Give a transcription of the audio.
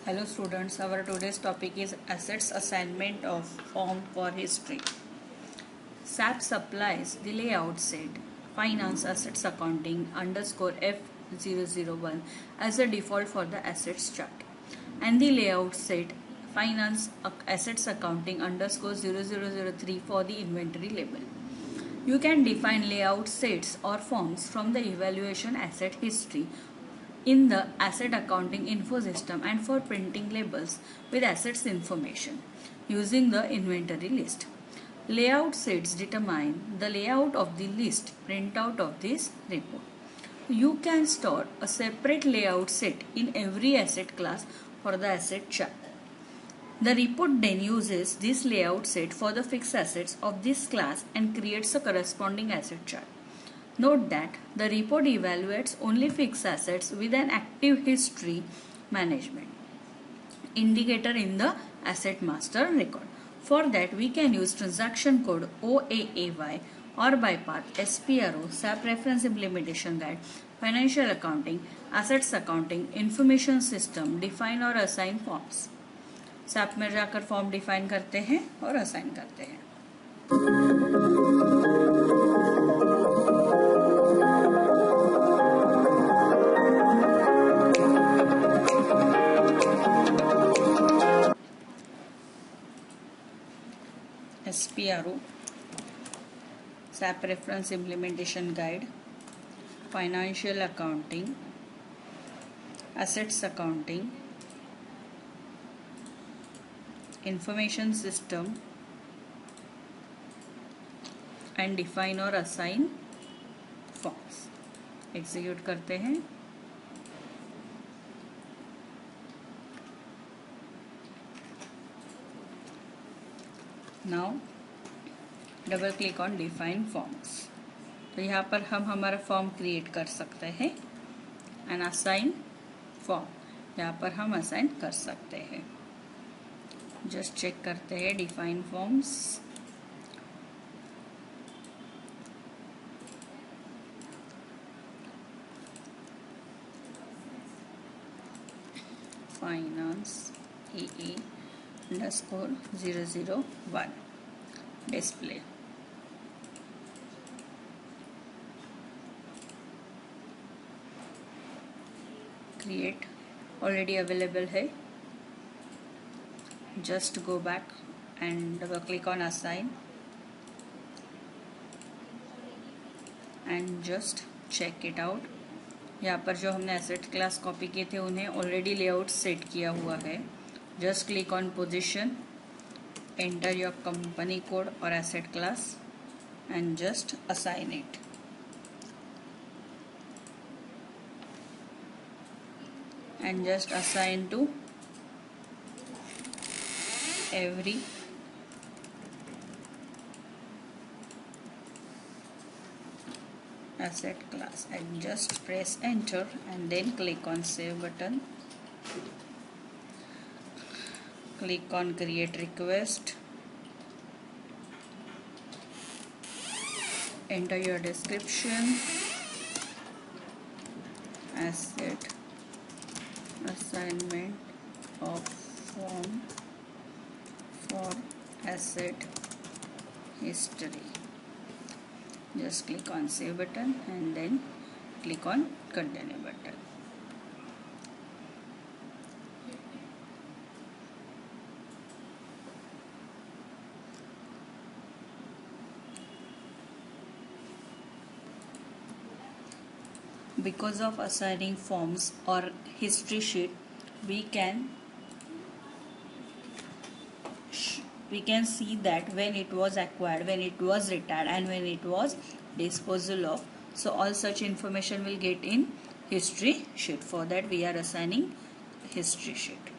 Hello students, our today's topic is assets assignment of form for history. SAP supplies the layout set finance assets accounting underscore F001 as a default for the assets chart and the layout set finance assets accounting underscore 0003 for the inventory label. You can define layout sets or forms from the evaluation asset history in the asset accounting info system and for printing labels with assets information using the inventory list. Layout sets determine the layout of the list printout of this report. You can store a separate layout set in every asset class for the asset chart. The report then uses this layout set for the fixed assets of this class and creates a corresponding asset chart. Note that the report evaluates only fixed assets with an active history management indicator in the asset master record. For that, we can use transaction code OAAY or bypath SPRO, SAP Reference Implementation Guide, Financial Accounting, Assets Accounting, Information System, Define और Assign Forms. SAP में जाकर form define करते हैं और assign करते हैं. SPRO, SAP Reference Implementation Guide, Financial Accounting, Assets Accounting, Information System and Define और Assign Forms. Execute करते हैं. Now double click on define forms. तो यहाँ पर हम हमारा फॉर्म क्रिएट कर सकते हैं एंड असाइन फॉर्म यहाँ पर हम असाइन कर सकते हैं. जस्ट चेक करते हैं define forms. Finance AA underscore 001 display. Create already available है. Just go back and double click on assign and just check it out. यहाँ पर जो हमने एसेट क्लास कॉपी किए थे उन्हें ऑलरेडी लेआउट सेट किया हुआ है. Just click on position, enter your company code or asset class and just assign it. And just assign to every asset class and just press enter and then click on save button. Click on create request, enter your description, asset assignment of form for asset history. Just click on save button and then click on continue button. Because of assigning forms or history sheet, we can see that when it was acquired, when it was retired and when it was disposal of. So all such information will get in history sheet. For that we are assigning history sheet.